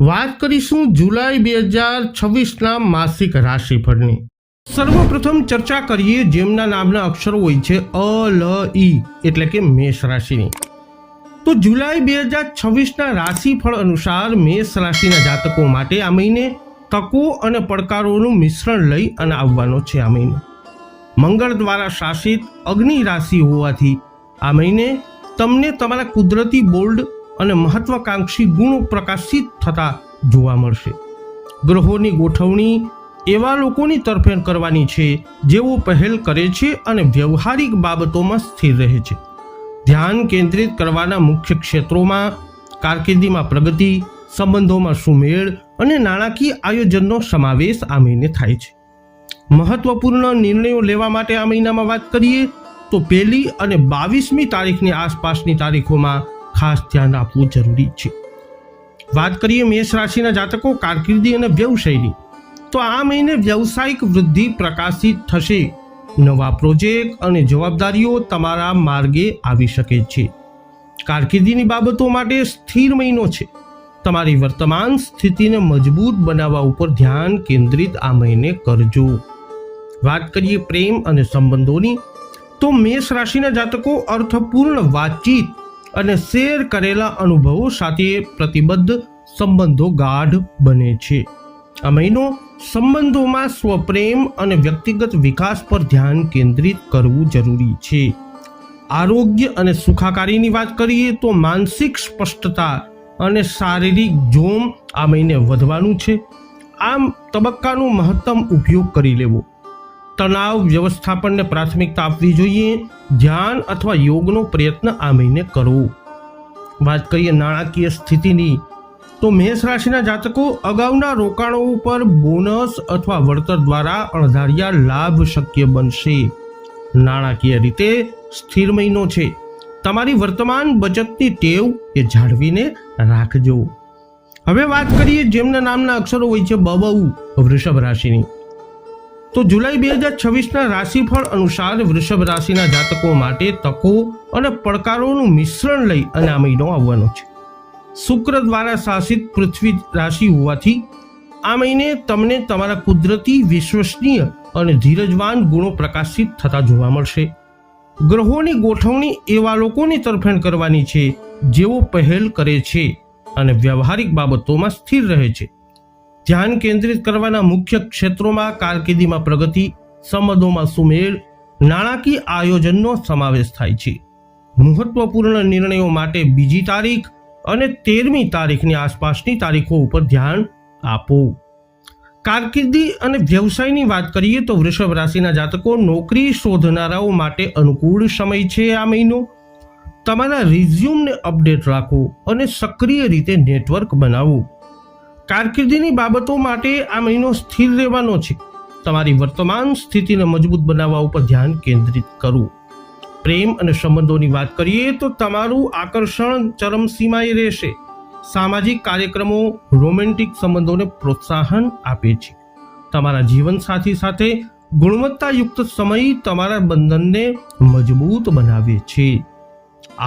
વાત કરીશું જુલાઈ 2026ના માસિક રાશિફળની। સર્વપ્રથમ ચર્ચા કરીએ જેમના નામના અક્ષરો હોય છે અ લ ઈ એટલે કે મેષ રાશિની। તો જુલાઈ 2026ના રાશિફળ અનુસાર મેષ રાશિના જાતકો માટે આ મહિને તકો અને પડકારોનું મિશ્રણ લઈ અને આવવાનો છે। આ મહિને મંગળ દ્વારા શાસિત અગ્નિ રાશિ હોવાથી આ મહિને તમને તમારા કુદરતી બોલ્ડ અને મહત્વાકાંક્ષી ગુણો પ્રકાશિત થતા જોવા મળશે। ગ્રહોની ગોઠવણી એવા લોકોની તરફેણ કરવાની છે જેઓ પહેલ કરે છે અને વ્યવહારિક બાબતોમાં સ્થિર રહે છે। ધ્યાન કેન્દ્રિત કરવાના મુખ્ય ક્ષેત્રોમાં કારકિર્દીમાં પ્રગતિ, સંબંધોમાં સુમેળ અને નાણાકીય આયોજનનો સમાવેશ આ મહિને થાય છે। મહત્વપૂર્ણ નિર્ણયો લેવા માટે આ મહિનામાં વાત કરીએ તો 1લી અને 22મી તારીખની આસપાસની તારીખોમાં ખાસ ધ્યાન આપવું જરૂરી છે। વાત કરીએ મેષ રાશિના જાતકો કારકિર્દી અને વ્યવસાયની, તો આ મહિને વ્યવસાયિક વૃદ્ધિ પ્રકાશિત થશે। નવા પ્રોજેક્ટ અને જવાબદારીઓ તમારા માર્ગે આવી શકે છે। કારકિર્દીની બાબતો માટે સ્થિર મહિનો છે। તમારી વર્તમાન સ્થિતિને મજબૂત બનાવવા ઉપર ધ્યાન કેન્દ્રિત આ મહિને કરજો। વાત કરીએ પ્રેમ અને સંબંધોની, તો મેષ રાશિના જાતકો અર્થપૂર્ણ વાતચીત અને શેર કરેલા અનુભવો સાથે પ્રતિબદ્ધ સંબંધો ગાઢ બને છે। આ મહિનો સંબંધોમાં સ્વપ્રેમ અને વ્યક્તિગત વિકાસ પર ધ્યાન કેન્દ્રિત કરવું જરૂરી છે। આરોગ્ય અને સુખાકારીની વાત કરીએ તો માનસિક સ્પષ્ટતા અને શારીરિક જોમ આ મહિને વધવાનું છે। આમ તબક્કાનો મહત્તમ ઉપયોગ કરી લેવો। તણાવ વ્યવસ્થાપનને પ્રાથમિકતા આપવી જોઈએ। ધ્યાન અથવા યોગનો પ્રયત્ન આ મહિને કરવો। વાત કરીએ નાણાકીય સ્થિતિની, તો મેષ રાશિના જાતકો અગાઉના રોકાણો ઉપર બોનસ અથવા વળતર દ્વારા અણધાર્યા લાભ શક્ય બનશે। નાણાકીય રીતે સ્થિર મહિનો છે। તમારી વર્તમાન બચતની ટેવ એ જાળવીને રાખજો। હવે વાત કરીએ જેમના નામના અક્ષરો હોય છે બ બ ઉ વૃષભ રાશિની, તો જુલાઈ 2026ના રાશિફળ અનુસાર વૃષભ રાશિના જાતકો માટે તકો અને પડકારોનું મિશ્રણ લઈ અને આ મહિનો આવવાનો છે। શુક્ર દ્વારા શાસિત પૃથ્વી રાશિ હોવાથી આ મહિને તમને તમારા કુદરતી, વિશ્વસનીય અને ધીરજવાન ગુણો પ્રકાશિત થતા જોવા મળશે। ગ્રહોની ગોઠવણી એવા લોકોની તરફેણ કરવાની છે જેઓ પહેલ કરે છે અને વ્યવહારિક બાબતોમાં સ્થિર રહે છે। ધ્યાન કેન્દ્રિત કરવાના મુખ્ય ક્ષેત્રોમાં કારકિર્દીમાં પ્રગતિ, સંબંધોમાં સુમેળ, નાણાકીય આયોજનનો સમાવેશ થાય છે। મહત્વપૂર્ણ નિર્ણયો માટે 2જી તારીખ અને 13મી તારીખની આસપાસની તારીખો ઉપર ધ્યાન આપો। કારકિર્દી અને વ્યવસાયની વાત કરીએ તો વૃષભ રાશિના જાતકો નોકરી શોધનારાઓ માટે અનુકૂળ સમય છે। આ મહિનો તમારા રિઝ્યુમને અપડેટ રાખો અને સક્રિય રીતે નેટવર્ક બનાવો। કારકિર્દીની બાબતો માટે આ મહિનો સ્થિર રહેવાનો છે। તમારી વર્તમાન સ્થિતિને મજબૂત બનાવવા ઉપર ધ્યાન કેન્દ્રિત કરો। પ્રેમ અને સંબંધોની વાત કરીએ તો તમારું આકર્ષણ ચરમસીમાએ રહેશે। સામાજિક કાર્યક્રમો રોમેન્ટિક સંબંધોને પ્રોત્સાહન આપે છે। તમારા જીવનસાથી સાથે ગુણવત્તાયુક્ત સમય તમારા બંધનને મજબૂત બનાવે છે।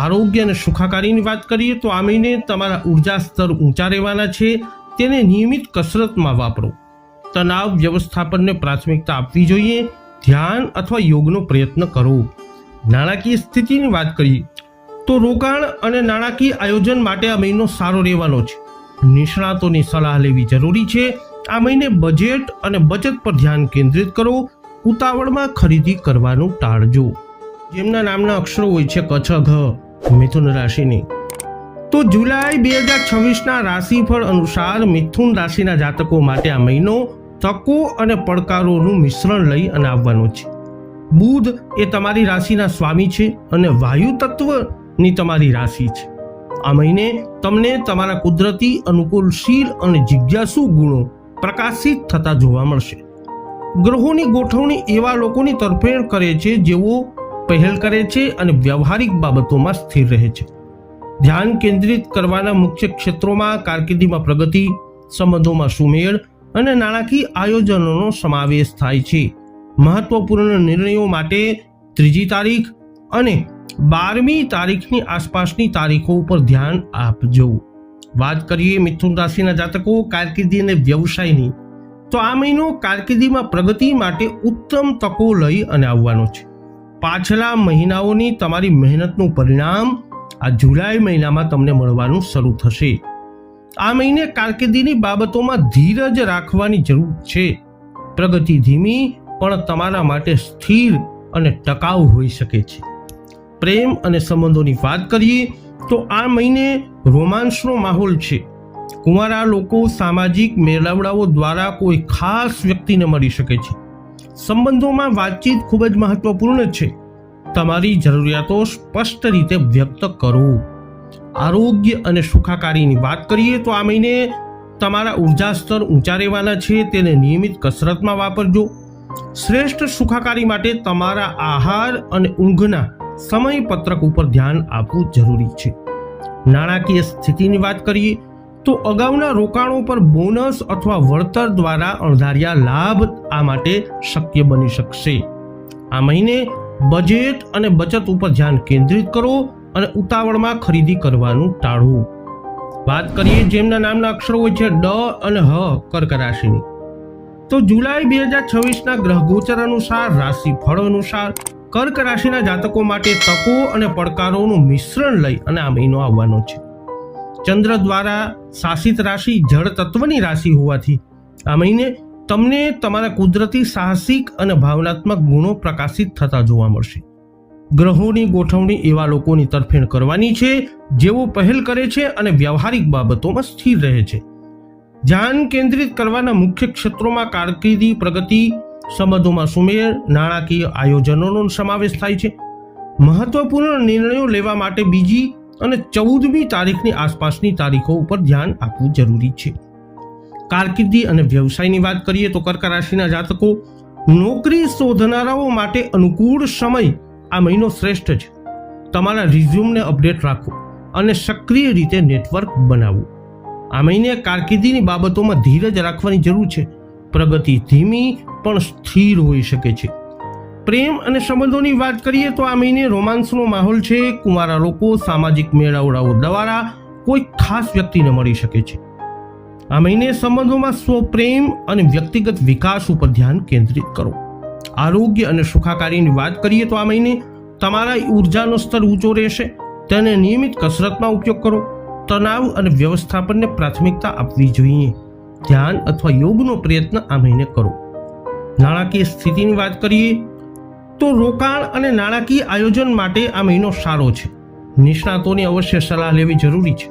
આરોગ્ય અને સુખાકારીની વાત કરીએ તો આ મહિને તમારા ઉર્જા સ્તર ઊંચા રહેવાના છે। તેને નિયમિત કસરતમાં વાપરો। તણાવ વ્યવસ્થાપનને પ્રાથમિકતા આપવી જોઈએ। ધ્યાન અથવા યોગનો પ્રયત્ન કરો। નાણાકીય સ્થિતિની વાત કરીએ તો રોકાણ અને નાણાકીય આયોજન માટે આ મહિનો સારો રહેવાનો છે। નિષ્ણાતોની સલાહ લેવી જરૂરી છે। આ મહિને બજેટ અને બચત પર ધ્યાન કેન્દ્રિત કરો। ઉતાવળમાં ખરીદી કરવાનું ટાળજો। જેમના નામના અક્ષરો હોય છે ક છ ઘ મિથુન રાશિની, તો જુલાઈ 2026ના રાશિફળ અનુસાર મિથુન રાશિના જાતકો માટે આ મહિનો તકો અને પડકારોનું મિશ્રણ લઈ અને આવવાનો છે। બુધ એ તમારી રાશિના સ્વામી છે અને વાયુ તત્વની તમારી રાશિ છે। આ મહિને તમને તમારા કુદરતી, અનુકૂળશીલ અને જિજ્ઞાસુ ગુણો પ્રકાશિત થતા જોવા મળશે। ગ્રહોની ગોઠવણી એવા લોકોની તરફેણ કરે છે જેઓ પહેલ કરે છે અને વ્યવહારિક બાબતોમાં સ્થિર રહે છે। ધ્યાન કેન્દ્રિત કરવાના મુખ્ય ક્ષેત્રોમાં કારકિર્દીમાં પ્રગતિ, સંબંધોમાં સુમેળ અને નાણાકીય આયોજનોનો સમાવેશ થાય છે। મહત્વપૂર્ણ નિર્ણયો માટે 3જી તારીખ અને 12મી તારીખની આસપાસની તારીખો ઉપર ધ્યાન આપજો। વાત કરીએ મિથુન રાશિના જાતકો કારકિર્દી અને વ્યવસાયની, તો આ મહિનો કારકિર્દીમાં પ્રગતિ માટે ઉત્તમ તકો લઈ અને આવવાનો છે. પાછલા મહિનાઓની તમારી મહેનતનું પરિણામ આ જુલાઈ મહિનામાં તમને મળવાનું શરૂ થશે. આ મહિને કારકિર્દીની બાબતોમાં ધીરજ રાખવાની જરૂર છે. પ્રગતિ ધીમી પણ તમારા માટે સ્થિર અને ટકાઉ હોઈ શકે છે. પ્રેમ અને સંબંધોની વાત કરીએ તો આ મહિને રોમાન્સનો માહોલ છે. કુંવારા લોકો સામાજિક મેળાવડાઓ દ્વારા કોઈ ખાસ વ્યક્તિને મળી શકે છે. સંબંધોમાં વાતચીત ખૂબ જ મહત્વપૂર્ણ છે. તમારી જરૂરિયાતો સ્પષ્ટ રીતે વ્યક્ત કરો. આરોગ્ય અને સુખાકારીની વાત કરીએ તો આ મહિને તમારા ઉર્જા સ્તર ઊંચા રહેવાના છે. તેને નિયમિત કસરતમાં વાપરજો. શ્રેષ્ઠ સુખાકારી માટે તમારા આહાર અને ઊંઘના સમયપત્રક ઉપર ધ્યાન આપવું જરૂરી છે. નાણાકીય સ્થિતિની વાત કરીએ તો અગાઉના રોકાણો પર બોનસ અથવા વળતર દ્વારા અણધાર્યા લાભ આ માટે શક્ય બની શકશે. આ મહિને બજેટ અને બચત ઉપર ધ્યાન કેન્દ્રિત કરો અને ઉતાવળમાં ખરીદી કરવાનું ટાળો. વાત કરીએ જેમના નામના અક્ષરો હોય છે ડ અને હ કર્ક રાશિની, તો જુલાઈ 2026ના ગ્રહ ગોચર અનુસાર રાશિફળ અનુસાર કર્ક રાશિના જાતકો માટે તકો અને પડકારોનું મિશ્રણ લઈ અને આ મહિનો આવવાનો છે. ચંદ્ર દ્વારા શાસિત રાશિ જળ તત્વની રાશિ હોવાથી આ મહિને તમને તમારા કુદરતી સાહસિક અને ભાવનાત્મક ગુણો પ્રકાશિત થતા જોવા મળશે. ગ્રહોની ગોઠવણી એવા લોકોની તરફેણ કરવાની છે જેઓ પહેલ કરે છે અને વ્યવહારિક બાબતોમાં સ્થિર રહે છે. ધ્યાન કેન્દ્રિત કરવાના મુખ્ય ક્ષેત્રોમાં કારકિર્દી, પ્રગતિ, સંબંધોમાં સુમેળ, નાણાકીય આયોજનોનો સમાવેશ થાય છે. મહત્વપૂર્ણ નિર્ણયો લેવા માટે 2 અને 14મી તારીખની આસપાસની તારીખો ઉપર ધ્યાન આપવું જરૂરી છે. કારકિર્દી અને વ્યવસાયની વાત કરીએ તો કર્ક રાશિના જાતકો નોકરી શોધનારાઓ માટે અનુકૂળ સમય આ મહિનો શ્રેષ્ઠ છે. તમારા રિઝ્યુમને અપડેટ રાખો અને સક્રિય રીતે નેટવર્ક બનાવો. આ મહિને કારકિર્દીની બાબતોમાં ધીરજ રાખવાની જરૂર છે. પ્રગતિ ધીમી પણ સ્થિર હોઈ શકે છે. પ્રેમ અને સંબંધોની વાત કરીએ તો આ મહિને રોમાન્સનો માહોલ છે. કુંવારા લોકો સામાજિક મેળાવડાઓ દ્વારા કોઈ ખાસ વ્યક્તિને મળી શકે છે. આ મહિને સંબંધોમાં સ્વપ્રેમ અને વ્યક્તિગત વિકાસ ઉપર ધ્યાન કેન્દ્રિત કરો. આરોગ્ય અને સુખાકારીની વાત કરીએ તો આ મહિને તમારા ઉર્જાનો સ્તર ઊંચો રહેશે. તેને નિયમિત કસરતમાં ઉપયોગ કરો. તણાવ અને વ્યવસ્થાપનને પ્રાથમિકતા આપવી જોઈએ. ધ્યાન અથવા યોગનો પ્રયત્ન આ મહિને કરો. નાણાકીય સ્થિતિની વાત કરીએ તો રોકાણ અને નાણાકીય આયોજન માટે આ મહિનો સારો છે. નિષ્ણાતોની અવશ્ય સલાહ લેવી જરૂરી છે.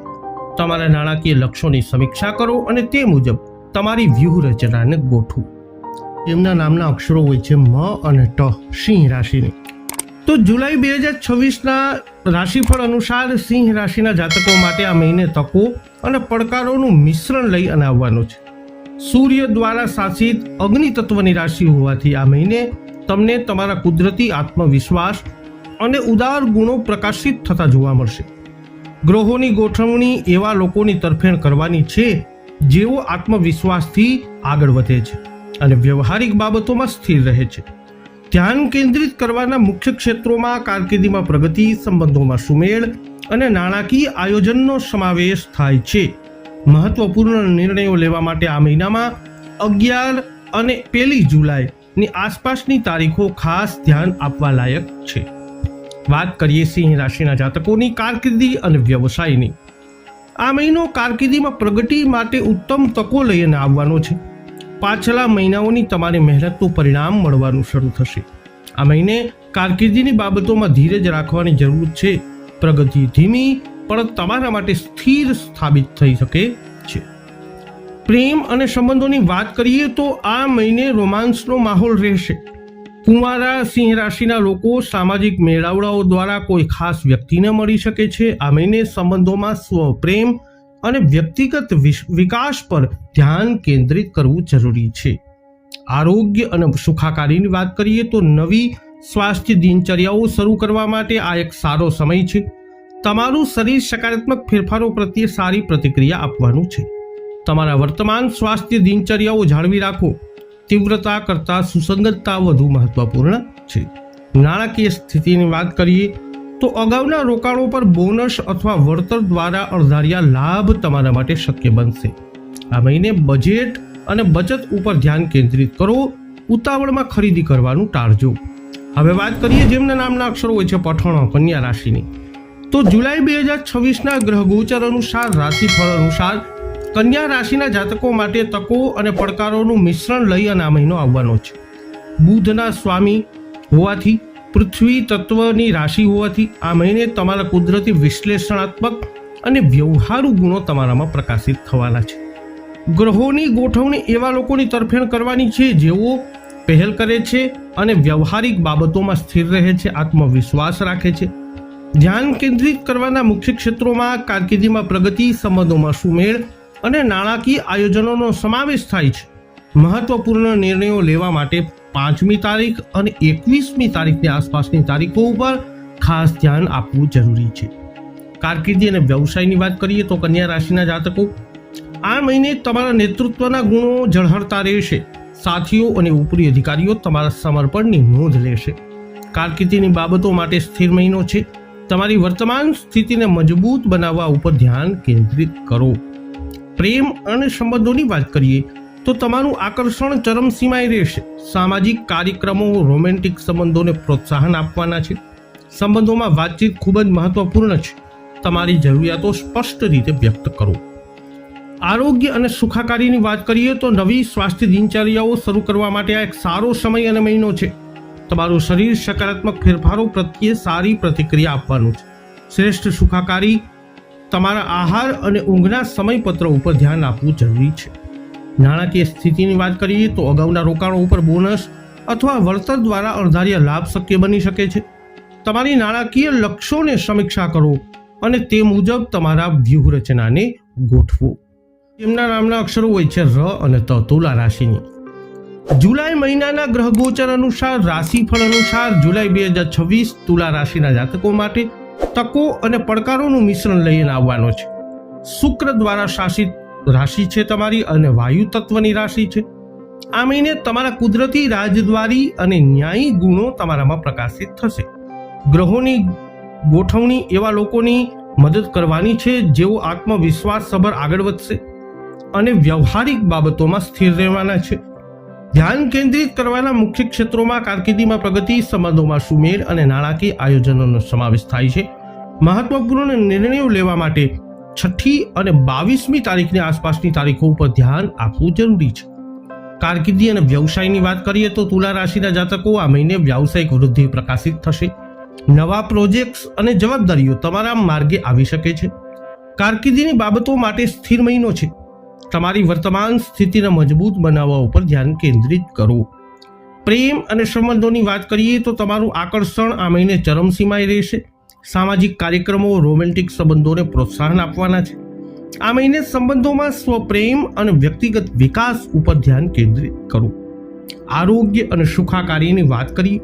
તમારા નાણાકીય લક્ષ્યોની સમીક્ષા કરો અને તે મુજબ તમારી વ્યૂહરચનાને ગોઠવો. એમના નામના અક્ષરો હોય છે મ અને ટ સિંહ રાશિની, તો જુલાઈ 2026ના રાશિફળ અનુસાર સિંહ રાશિના જાતકો માટે આ મહિને તકો અને પડકારોનું મિશ્રણ લઈ અને આવવાનું છે. સૂર્ય દ્વારા શાસિત અગ્નિ તત્વની રાશિ હોવાથી આ મહિને તમને તમારા કુદરતી આત્મવિશ્વાસ અને ઉદાર ગુણો પ્રકાશિત થતા જોવા મળશે. ગ્રહોની ગોઠવણી એવા લોકોની તરફેણ કરવાની છે જેઓ આત્મવિશ્વાસથી આગળ વધે છે અને વ્યવહારિક બાબતોમાં સ્થિર રહે છે. ધ્યાન કેન્દ્રિત કરવાના મુખ્ય ક્ષેત્રોમાં કારકિર્દીમાં પ્રગતિ, સંબંધોમાં સુમેળ અને નાણાકીય આયોજનનો સમાવેશ થાય છે. મહત્વપૂર્ણ નિર્ણયો લેવા માટે આ મહિનામાં 11 અને 1 જુલાઈની આસપાસની તારીખો ખાસ ધ્યાન આપવા લાયક છે. વાત કરીએ સિંહ રાશિના જાતકોની કારકિર્દી અને વ્યવસાયની. આ મહિનો કારકિર્દીમાં પ્રગતિ માટે ઉત્તમ તકો લઈને આવવાનો છે. પાછલા મહિનાઓની તમારી મહેનતનું પરિણામ મળવાનું શરૂ થશે. આ મહિને કારકિર્દીની બાબતોમાં ધીરજ રાખવાની જરૂર છે. પ્રગતિ ધીમી પણ તમારા માટે સ્થિર સાબિત થઈ શકે છે. પ્રેમ અને સંબંધોની વાત કરીએ તો આ મહિને રોમાન્સનો માહોલ રહેશે. કુંવારા સિંહ રાશિના લોકો સામાજિક મેળાવડાઓ દ્વારા કોઈ ખાસ વ્યક્તિને મળી શકે છે. આ મહિને સંબંધોમાં સ્વપ્રેમ અને વ્યક્તિગત વિકાસ પર ધ્યાન કેન્દ્રિત કરવું જરૂરી છે. આરોગ્ય અને સુખાકારીની વાત કરીએ તો નવી સ્વાસ્થ્ય દિનચર્યાઓ શરૂ કરવા માટે આ એક સારો સમય છે. તમારું શરીર સકારાત્મક ફેરફારો પ્રત્યે સારી પ્રતિક્રિયા આપવાનું છે. તમારા વર્તમાન સ્વાસ્થ્ય દિનચર્યાઓ જાળવી રાખો. તીવ્રતા કરતાં સુસંગતતા વધુ મહત્વપૂર્ણ છે. નાણાકીય સ્થિતિની વાત કરીએ તો અગાઉના રોકાણો પર બોનસ અથવા વળતર દ્વારા અણધાર્યા લાભ તમારા માટે શક્ય બનશે. આ મહિને બજેટ અને બચત ઉપર ધ્યાન કેન્દ્રિત કરો. ઉતાવળમાં ખરીદી કરવાનું ટાળજો. હવે વાત કરીએ જેમના નામના અક્ષરો હોય છે પઠાણ કન્યા રાશિની. તો જુલાઈ 2026ના ગ્રહ ગોચર અનુસાર રાશિફળ અનુસાર કન્યા રાશિના જાતકો માટે તકો અને પડકારોનું મિશ્રણ લઈ અને આ મહિનો આવવાનો છે. બુધના સ્વામી હોવાથી, પૃથ્વી તત્વની રાશિ હોવાથી આ મહિને તમારા કુદરતી વિશ્લેષણાત્મક અને વ્યવહારુ ગુણો તમારામાં પ્રકાશિત થવાના છે. ગ્રહોની ગોઠવણી એવા લોકોની તરફેણ કરવાની છે જેઓ પહેલ કરે છે અને વ્યવહારિક બાબતોમાં સ્થિર રહે છે, આત્મવિશ્વાસ રાખે છે. ધ્યાન કેન્દ્રિત કરવાના મુખ્ય ક્ષેત્રોમાં કારકિર્દીમાં પ્રગતિ, સંબંધોમાં સુમેળ અને નાણાકીય આયોજનોનો સમાવેશ થાય છે. મહત્વપૂર્ણ નિર્ણયો લેવા માટે 5મી તારીખ અને 21મી તારીખની આસપાસની તારીખો ઉપર ખાસ ધ્યાન આપવું જરૂરી છે. કારકિર્દી અને વ્યવસાયની વાત કરીએ તો કન્યા રાશિના જાતકો આ મહિને તમારા નેતૃત્વના ગુણો ઝળહળતા રહેશે. સાથીઓ અને ઉપરી અધિકારીઓ તમારા સમર્પણની નોંધ લેશે. કારકિર્દીની બાબતો માટે સ્થિર મહિનો છે. તમારી વર્તમાન સ્થિતિને મજબૂત બનાવવા ઉપર ધ્યાન કેન્દ્રિત કરો. પ્રેમ અને સંબંધોની વાત કરીએ તો તમારું આકર્ષણ ચરમસીમાએ રહેશે. સામાજિક કાર્યક્રમો રોમેન્ટિક સંબંધોને પ્રોત્સાહન આપવાના છે. સંબંધોમાં વાતચીત ખૂબ જ મહત્વપૂર્ણ છે. તમારી જરૂરિયાતો સ્પષ્ટ રીતે વ્યક્ત કરો. આરોગ્ય અને સુખાકારીની વાત કરીએ તો નવી સ્વાસ્થ્ય દિનચર્યાઓ શરૂ કરવા માટે આ એક સારો સમય અને મહિનો છે. તમારું શરીર સકારાત્મક ફેરફારો પ્રત્યે સારી પ્રતિક્રિયા આપવાનું છે. શ્રેષ્ઠ સુખાકારી તમારા આહાર અને ઊંઘના સમયપત્ર ઉપર ધ્યાન આપવું જરૂરી છે. નાણાકીય સ્થિતિની વાત કરીએ તો અગાઉના રોકાણો ઉપર બોનસ અથવા વળતર દ્વારા અણધાર્યા લાભ શક્ય બની શકે છે. તમારી નાણાકીય લક્ષ્યોને સમીક્ષા કરો અને તે મુજબ તમારા વ્યૂહરચનાને ગોઠવો. તેમના નામના અક્ષરો હોય છે ર અને ત. તુલા રાશિની જુલાઈ મહિનાના ગ્રહ ગોચર અનુસાર રાશિફળ અનુસાર જુલાઈ 2026 તુલા રાશિના જાતકો માટે તકો અને પડકારોનું મિશ્રણ લઈને આવવાનો છે. શુક્ર દ્વારા શાસિત રાશિ છે તમારી અને વાયુ તત્વની રાશિ છે. આ મહિને તમારા કુદરતી રાજદ્વારી અને ન્યાયી ગુણો તમારામાં પ્રકાશિત થશે. ગ્રહોની ગોઠવણી એવા લોકોની મદદ કરવાની છે જેઓ આત્મવિશ્વાસ સભર આગળ વધશે અને વ્યવહારિક બાબતોમાં સ્થિર રહેવાના છે. ધ્યાન કેન્દ્રિત કરવાના મુખ્ય ક્ષેત્રોમાં કારકિર્દીમાં પ્રગતિ, સંબંધોમાં સુમેળ અને નાણાકીય આયોજનોનો સમાવેશ થાય છે. મહત્વપૂર્ણ નિર્ણયો લેવા માટે 6મી અને 22મી તારીખની આસપાસની તારીખો ઉપર ધ્યાન આપવું જરૂરી છે. કારકિર્દી અને વ્યવસાયની વાત કરીએ તો તુલા રાશિના જાતકો આ મહિને વ્યાવસાયિક વૃદ્ધિ પ્રકાશિત થશે. નવા પ્રોજેક્ટ્સ અને જવાબદારીઓ તમારા માર્ગે આવી શકે છે. કારકિર્દીની બાબતો માટે સ્થિર મહિનો છે. તમારી વર્તમાન સ્થિતિને મજબૂત બનાવવા ઉપર ધ્યાન કેન્દ્રિત કરો. પ્રેમ અને સંબંધોની વાત કરીએ તો તમારું આકર્ષણ આ મહિને ચરમસીમાએ રહેશે. સામાજિક કાર્યક્રમો રોમેન્ટિક સંબંધોને પ્રોત્સાહન આપવાના છે. આ મહિને સંબંધોમાં સ્વપ્રેમ અને વ્યક્તિગત વિકાસ ઉપર ધ્યાન કેન્દ્રિત કરો. આરોગ્ય અને સુખાકારીની વાત કરીએ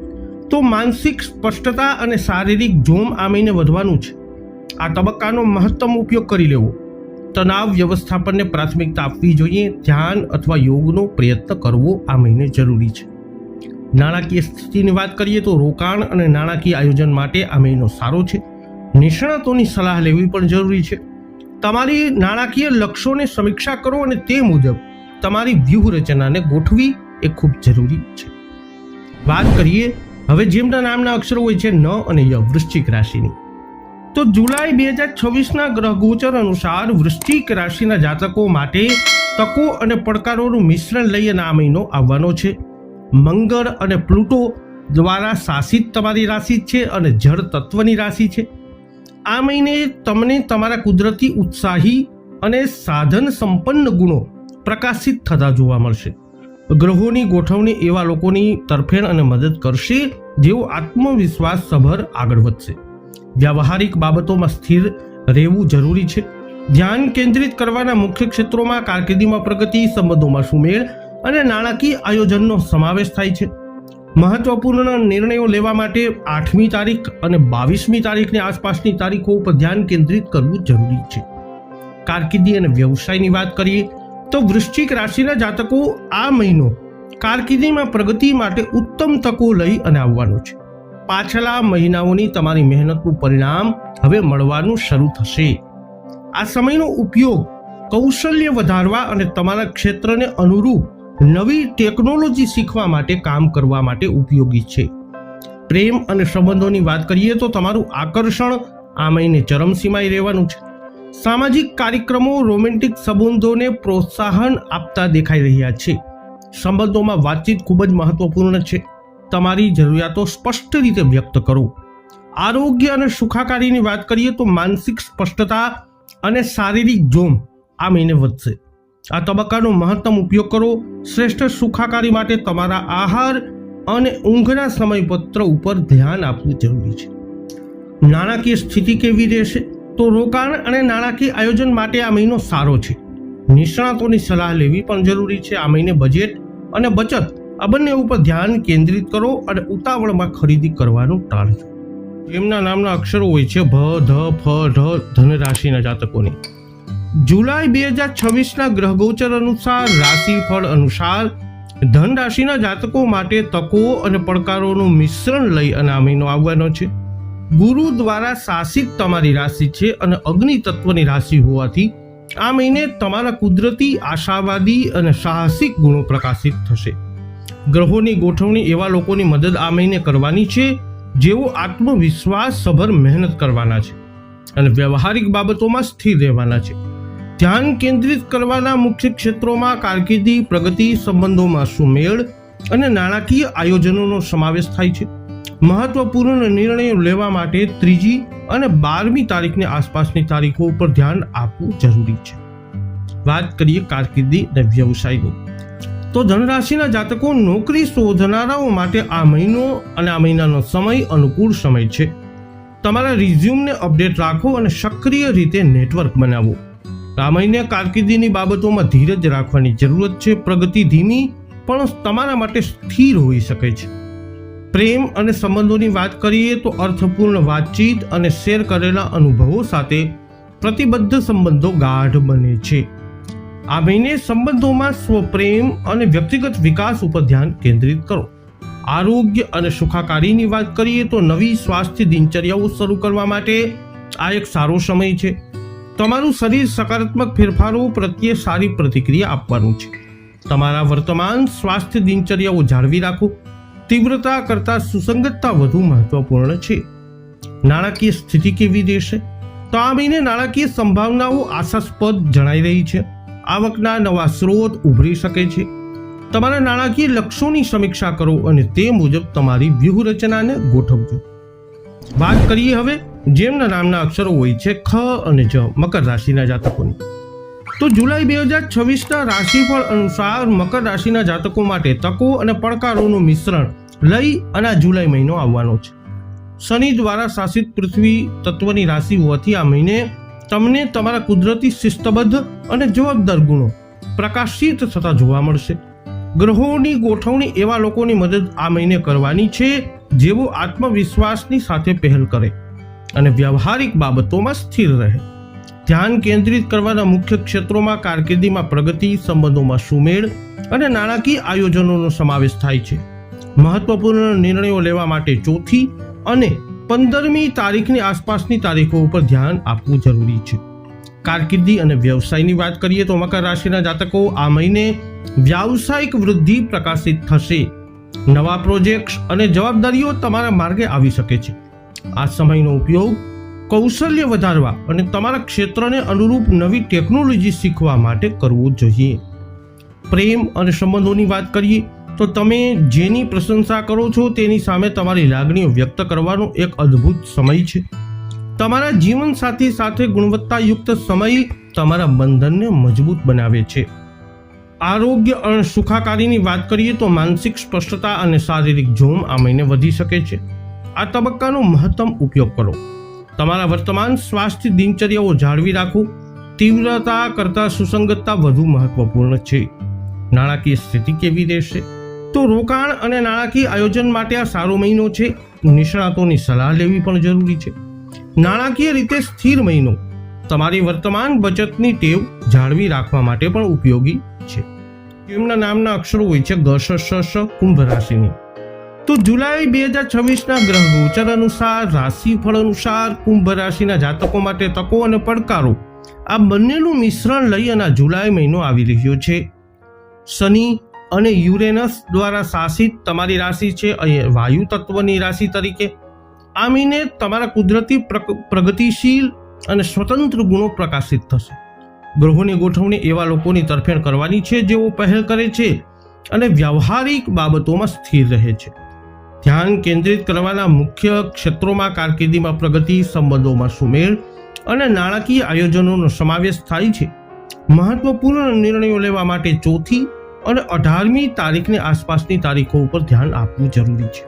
તો માનસિક સ્પષ્ટતા અને શારીરિક જોમ આ મહિને વધવાનું છે. આ તબક્કાનો મહત્તમ ઉપયોગ કરી લેવો. તણાવ વ્યવસ્થાપનને પ્રાથમિકતા આપવી જોઈએ. ધ્યાન અથવા યોગનો પ્રયત્ન કરવો આ મહિને જરૂરી છે. નાણાકીય સ્થિતિની વાત કરીએ તો રોકાણ અને નાણાકીય આયોજન માટે આ મહિનો સારો છે. નિષ્ણાતોની સલાહ લેવી પણ જરૂરી છે. તમારી નાણાકીય લક્ષ્યોને સમીક્ષા કરો અને તે મુજબ તમારી વ્યૂહરચનાને ગોઠવી એ ખૂબ જરૂરી છે. વાત કરીએ હવે જેમના નામના અક્ષરો હોય છે ન અને ય. વૃશ્ચિક રાશિની તો જુલાઈ 2026ના ગ્રહ ગોચર અનુસાર વૃશ્ચિક રાશિના જાતકો માટે તકો અને પડકારોનું મિશ્રણ લઈને આ મહિનો આવવાનો છે. મંગળ અને પ્લુટો દ્વારા શાસિત તમારી રાશિ છે અને જળ તત્વની રાશિ છે. આ મહિને તમને તમારા કુદરતી ઉત્સાહી અને સાધન સંપન્ન ગુણો પ્રકાશિત થતા જોવા મળશે. ગ્રહોની ગોઠવણી એવા લોકોની તરફેણ અને મદદ કરશે જેઓ આત્મવિશ્વાસ સભર આગળ વધશે. વ્યવહારિક બાબતોમાં સ્થિર રહેવું જરૂરી છે. ધ્યાન કેન્દ્રિત કરવાના મુખ્ય ક્ષેત્રોમાં કારકિર્દીમાં પ્રગતિ, સંબંધોમાં સુમેળ અને નાણાકીય આયોજનનો સમાવેશ થાય છે. મહત્વપૂર્ણ નિર્ણયો લેવા માટે 8મી તારીખ અને 22મી તારીખની આસપાસની તારીખો ઉપર ધ્યાન કેન્દ્રિત કરવું જરૂરી છે. કારકિર્દી અને વ્યવસાયની વાત કરીએ તો વૃશ્ચિક રાશિના જાતકો આ મહિનો કારકિર્દીમાં પ્રગતિ માટે ઉત્તમ તકો લઈ અને આવવાનો છે. પાછલા મહિનાઓની તમારી મહેનતનું પરિણામ હવે મળવાનું શરૂ થશે. આ સમયનો ઉપયોગ કૌશલ્ય વધારવા અને તમારા ક્ષેત્રને અનુરૂપ નવી ટેકનોલોજી શીખવા માટે કામ કરવા માટે ઉપયોગી છે. પ્રેમ અને સંબંધોની વાત કરીએ તો તમારું આકર્ષણ આ મહિને ચરમસીમાએ રહેવાનું છે. સામાજિક કાર્યક્રમો રોમેન્ટિક સંબંધોને પ્રોત્સાહન આપતા દેખાઈ રહ્યા છે. સંબંધોમાં વાતચીત ખૂબ જ મહત્વપૂર્ણ છે. તમારી જરૂરિયાતો સ્પષ્ટ રીતે વ્યક્ત કરો. આરોગ્ય અને સુખાકારીની વાત કરીએ તો માનસિક સ્પષ્ટતા અને શારીરિક જોમ આ મહિને વધશે. આ તબક્કાનો મહત્તમ ઉપયોગ કરો. શ્રેષ્ઠ સુખાકારી માટે તમારા આહાર અને ઊંઘના સમયપત્ર ઉપર ધ્યાન આપવું જરૂરી છે. નાણાકીય સ્થિતિ કેવી રહેશે? તો રોકાણ અને નાણાકીય આયોજન માટે આ મહિનો સારો છે. નિષ્ણાતોની સલાહ લેવી પણ જરૂરી છે. આ મહિને બજેટ અને બચત આ બંને ઉપર ધ્યાન કેન્દ્રિત કરો અને ઉતાવળમાં ખરીદી કરવાનું ટાળજો. જેમના નામના અક્ષરો હોય છે ભ, ધ, ફ, ઢ, ધન રાશિના જાતકોની જુલાઈ 2026ના ગ્રહ ગોચર અનુસાર રાશિફળ અનુસાર ધન રાશિના જાતકો માટે તકો અને પડકારોનું મિશ્રણ લઈ અને આ મહિનો આવવાનો છે. ગુરુ દ્વારા શાસિત તમારી રાશિ છે અને અગ્નિ તત્વની રાશિ હોવાથી આ મહિને તમારા કુદરતી આશાવાદી અને સાહસિક ગુણો પ્રકાશિત થશે. ગ્રહોની ગોઠવણી એવા લોકોની મદદ આ મહિને કરવાની છે જેઓ આત્મવિશ્વાસ સભર મહેનત કરવાના છે અને વ્યવહારિક બાબતોમાં સ્થિર રહેવાના છે. ધ્યાન કેન્દ્રિત કરવાના મુખ્ય ક્ષેત્રોમાં કારકિર્દી, પ્રગતિ, સંબંધોમાં સુમેળ અને નાણાકીય આયોજનોનો સમાવેશ થાય છે. મહત્વપૂર્ણ નિર્ણયો લેવા માટે 3જી અને 12મી તારીખની આસપાસની તારીખો ઉપર ધ્યાન આપવું જરૂરી છે. વાત કરીએ કારકિર્દી અને વ્યવસાયની તો ધનરાશિના જાતકો નોકરી શોધનારાઓ માટે આ મહિનો અને આ મહિનાનો સમય અનુકૂળ સમય છે. તમારા રિઝ્યુમને અપડેટ રાખો અને સક્રિય રીતે નેટવર્ક બનાવો. આ મહિને કારકિર્દીની બાબતોમાં ધીરજ રાખવાની જરૂરત છે. પ્રગતિ ધીમી પણ તમારા માટે સ્થિર હોઈ શકે છે. પ્રેમ અને સંબંધોની વાત કરીએ તો અર્થપૂર્ણ વાતચીત અને શેર કરેલા અનુભવો સાથે પ્રતિબદ્ધ સંબંધો ગાઢ બને છે. આ મહિને સંબંધોમાં સ્વપ્રેમ અને વ્યક્તિગત વિકાસ ઉપર ધ્યાન કેન્દ્રિત કરો. આરોગ્ય અને સુખાકારીની વાત કરીએ તો નવી સ્વાસ્થ્ય દિનચર્યાઓ શરૂ કરવા માટે આ એક સારો સમય છે. તમારું શરીર સકારાત્મક ફેરફારો પ્રત્યે સારી પ્રતિક્રિયા આપવાનું છે. તમારા વર્તમાન સ્વાસ્થ્ય દિનચર્યાઓ જાળવી રાખો. તીવ્રતા કરતાં સુસંગતતા વધુ મહત્વપૂર્ણ છે. નાણાકીય સ્થિતિ કેવી રહેશે? તો આ મહિને નાણાકીય સંભાવનાઓ આશાસ્પદ જણાઈ રહી છે. આવકના નવા સ્ત્રોત ઉભરી શકે છે. તમારા નાણાકીય લક્ષ્યોની સમીક્ષા કરો અને તે મુજબ તમારી વ્યૂહરચનાને ગોઠવજો. વાત કરીએ હવે જેમના નામના અક્ષરો હોય છે ખ અને જ, મકર રાશિના જાતકોની તો જુલાઈ 2026ના રાશિફળ અનુસાર મકર રાશિના જાતકો માટે તકો અને પડકારોનું મિશ્રણ લઈ અને જુલાઈ મહિનો આવવાનો છે. શનિ દ્વારા શાસિત પૃથ્વી તત્વની રાશિ હોવાથી આ મહિને તમને તમારા કુદરતી શિસ્તબદ્ધ અને જવાબદાર ગુણો પ્રકાશિત થતા જોવા મળશે. ગ્રહોની ગોઠવણી એવા લોકોની મદદ આ મહિને કરવાની છે જેઓ આત્મવિશ્વાસની સાથે પહેલ કરે અને વ્યવહારિક બાબતોમાં સ્થિર રહે. ધ્યાન કેન્દ્રિત કરવાના મુખ્ય ક્ષેત્રોમાં કારકિર્દીમાં પ્રગતિ, સંબંધોમાં સુમેળ અને નાણાકીય આયોજનોનો સમાવેશ થાય છે. મહત્વપૂર્ણ નિર્ણયો લેવા માટે 4થી અને 15મી તારીખની આસપાસની તારીખો ઉપર ધ્યાન આપવું જરૂરી છે. કારકિર્દી અને વ્યવસાયની વાત કરીએ તો મકર રાશિના જાતકો આ મહિને વ્યાવસાયિક વૃદ્ધિ પ્રકાશિત થશે. નવા પ્રોજેક્ટ્સ અને જવાબદારીઓ તમારા માર્ગે આવી શકે છે. આ સમયનો ઉપયોગ કૌશલ્ય વધારવા અને તમારા ક્ષેત્રને અનુરૂપ નવી ટેકનોલોજી શીખવા માટે કરવો જોઈએ. પ્રેમ અને સંબંધોની વાત કરીએ તો તમે જેની પ્રશંસા કરો છો તેની સામે તમારી લાગણીઓ વ્યક્ત કરવાનો એક અદ્ભુત સમય છે. તમારા જીવનસાથી સાથે ગુણવત્તાયુક્ત સમય તમારા બંધનને મજબૂત બનાવે છે. આરોગ્ય અને સુખાકારીની વાત કરીએ તો માનસિક સ્પષ્ટતા અને શારીરિક જોમ આ મહિને વધી શકે છે. આ તબક્કાનો મહત્તમ ઉપયોગ કરો. તમારા વર્તમાન સ્વાસ્થ્ય દિનચર્યાઓ જાળવી રાખો. તીવ્રતા કરતાં સુસંગતતા વધુ મહત્વપૂર્ણ છે. નાણાકીય સ્થિતિ કેવી રહેશે? તો રોકાણ અને નાણાકીય આયોજન માટે આ સારો મહિનો છે. નિષ્ણાતોની સલાહ લેવી પણ જરૂરી છે. નાણાકીય રીતે સ્થિર મહિનો તમારી વર્તમાન બચતની ટેવ જાળવી રાખવા માટે પણ ઉપયોગી છે. તેમના નામના અક્ષરો હોય છે ગ, શ, શ, કુંભ રાશિની તો જુલાઈ 2026ના ગ્રહ ગોચર અનુસાર, રાશિફળ અનુસાર કુંભ રાશિના જાતકો માટે તકો અને પડકારો આ બંનેનું મિશ્રણ લઈ અને જુલાઈ મહિનો આવી રહ્યો છે. શનિ અને યુરેનસ દ્વારા શાસિત તમારી રાશિ છે અહીં વાયુ તત્વની રાશિ તરીકે. આ મહિને તમારા કુદરતી પ્રગતિશીલ અને સ્વતંત્ર ગુણો પ્રકાશિત થશે. ગ્રહોની ગોઠવણી એવા લોકોની તરફેણ કરવાની છે જેઓ પહેલ કરે છે અને વ્યવહારિક બાબતોમાં સ્થિર રહે છે. ધ્યાન કેન્દ્રિત કરવાના મુખ્ય ક્ષેત્રોમાં કારકિર્દીમાં પ્રગતિ, સંબંધોમાં સુમેળ અને નાણાકીય આયોજનોનો સમાવેશ થાય છે. મહત્વપૂર્ણ નિર્ણયો લેવા માટે 4મી અને 18મી તારીખની આસપાસની તારીખો ઉપર ધ્યાન આપવું જરૂરી છે.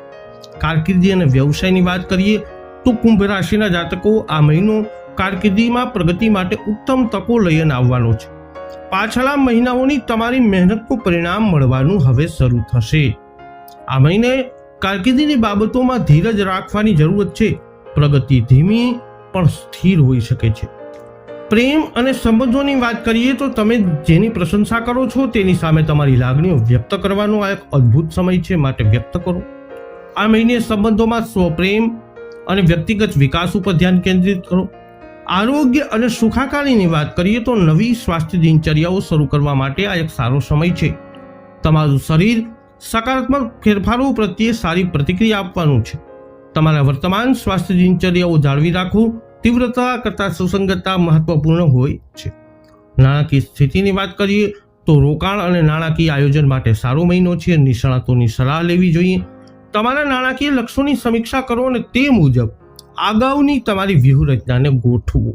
કારકિર્દી અને વ્યવસાયની વાત કરીએ તો કુંભ રાશિના જાતકો આ મહિનો કારકિર્દીમાં પ્રગતિ માટે ઉત્તમ તકો લઈને આવવાનો છે. પાછલા મહિનાઓની તમારી મહેનતનું પરિણામ મળવાનું હવે શરૂ થશે. આ મહિને કારકિર્દીની બાબતોમાં ધીરજ રાખવાની જરૂરત છે. પ્રગતિ ધીમી પણ સ્થિર હોઈ શકે છે. પ્રેમ અને સંબંધોની વાત કરીએ તો તમે જેની પ્રશંસા કરો છો તેની સામે તમારી લાગણીઓ વ્યક્ત કરવાનો આ એક અદ્ભુત સમય છે, માટે વ્યક્ત કરો. આ મહિને સંબંધોમાં સ્વપ્રેમ અને વ્યક્તિગત વિકાસ ઉપર ધ્યાન કેન્દ્રિત કરો. આરોગ્ય અને સુખાકારીની વાત કરીએ તો નવી સ્વાસ્થ્ય દિનચર્યાઓ શરૂ કરવા માટે આ એક સારો સમય છે. તમારું શરીર સકારાત્મક ફેરફારો પ્રત્યે સારી પ્રતિક્રિયા આપવાનું છે. તમારા વર્તમાન સ્વાસ્થ્ય દિનચર્યાઓ જાળવી રાખો. તીવ્રતા કરતાં સુસંગતતા મહત્વપૂર્ણ હોય છે. નાણાકીય સ્થિતિની વાત કરીએ તો રોકાણ અને નાણાકીય આયોજન માટે સારો મહિનો છે. નિષ્ણાતોની સલાહ લેવી જોઈએ. તમારા નાણાકીય લક્ષ્યોની સમીક્ષા કરો અને તે મુજબ અગાઉની તમારી વ્યૂહરચનાને ગોઠવો.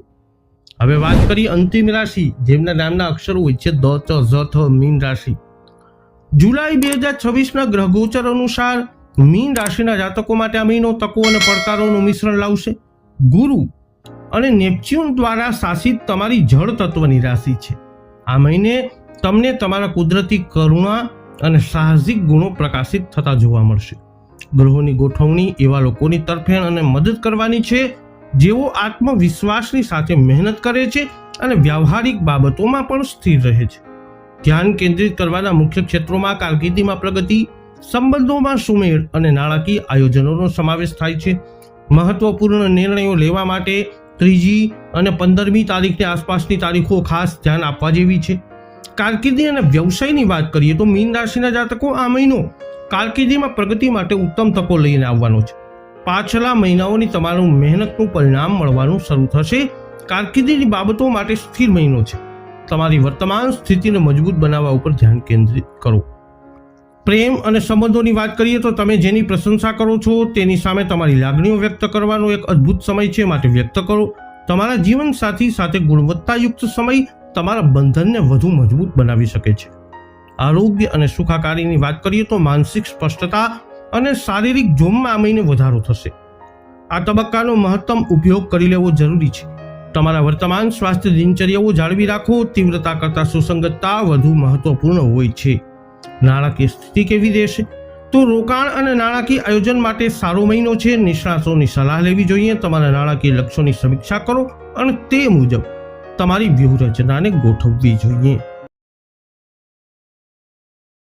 હવે વાત કરીએ અંતિમ રાશિ જેમના નામના અક્ષરો હોય છે દ, ચ, ઝ, થ. મીન રાશિ. જુલાઈ 2026ના ગ્રહ ગોચર અનુસાર મીન રાશિના જાતકો માટે આ મહિનો તકો અને પડકારોનું મિશ્રણ લાવશે. ગુરુ અને નેપચ્યુન દ્વારા શાસિત તમારી જળ તત્વની રાશિ છે. આ મહિને તમને તમારા કુદરતી કરુણા અને સાહસિક ગુણો પ્રકાશિત થતા જોવા મળશે. ગ્રહોની ગોઠવણી એવા લોકોની તરફેણ અને મદદ કરવાની છે જેઓ આત્મવિશ્વાસની સાથે મહેનત કરે છે અને વ્યવહારિક બાબતોમાં પણ સ્થિર રહે છે. ધ્યાન કેન્દ્રિત કરવાના મુખ્ય ક્ષેત્રોમાં કારકિર્દીમાં પ્રગતિ, સંબંધોમાં સુમેળ અને નાણાકીય આયોજનોનો સમાવેશ થાય છે. મહત્વપૂર્ણ નિર્ણયો લેવા માટે 3જી અને 15મી તારીખની આસપાસની તારીખો ખાસ ધ્યાન આપવા જેવી છે. કારકિર્દી અને વ્યવસાયની વાત કરીએ તો મીન રાશિના જાતકો આ મહિનો કારકિર્દીમાં પ્રગતિ માટે ઉત્તમ તકો લઈને આવવાનો છે. પાછલા મહિનાઓની તમારું મહેનતનું પરિણામ મળવાનું શરૂ થશે. કારકિર્દીની બાબતો માટે સ્થિર મહિનો છે. તમારી વર્તમાન સ્થિતિને મજબૂત બનાવવા ઉપર ધ્યાન કેન્દ્રિત કરો. પ્રેમ અને સંબંધોની વાત કરીએ તો તમે જેની પ્રશંસા કરો છો તેની સામે તમારી લાગણીઓ વ્યક્ત કરવાનો એક અદ્ભુત સમય છે, માટે વ્યક્ત કરો. તમારા જીવનસાથી સાથે ગુણવત્તાયુક્ત સમય તમારા બંધનને વધુ મજબૂત બનાવી શકે છે. આરોગ્ય અને સુખાકારીની વાત કરીએ તો માનસિક સ્પષ્ટતા અને શારીરિક જોમમાં આ મહિને વધારો થશે. આ તબક્કાનો મહત્તમ ઉપયોગ કરી લેવો જરૂરી છે. તમારા વર્તમાન સ્વાસ્થ્ય દિનચર્યાઓ જાળવી રાખો. તીવ્રતા કરતાં સુસંગતતા વધુ મહત્વપૂર્ણ હોય છે. નાણાકીય સ્થિતિ કેવી રહેશે તો રોકાણ અને નાણાકીય આયોજન માટે સારો મહિનો છે. નિષ્ણાતોની સલાહ લેવી જોઈએ. તમારા નાણાકીય લક્ષ્યોની સમીક્ષા કરો અને તે મુજબ તમારી વ્યૂહરચનાને ગોઠવવી જોઈએ.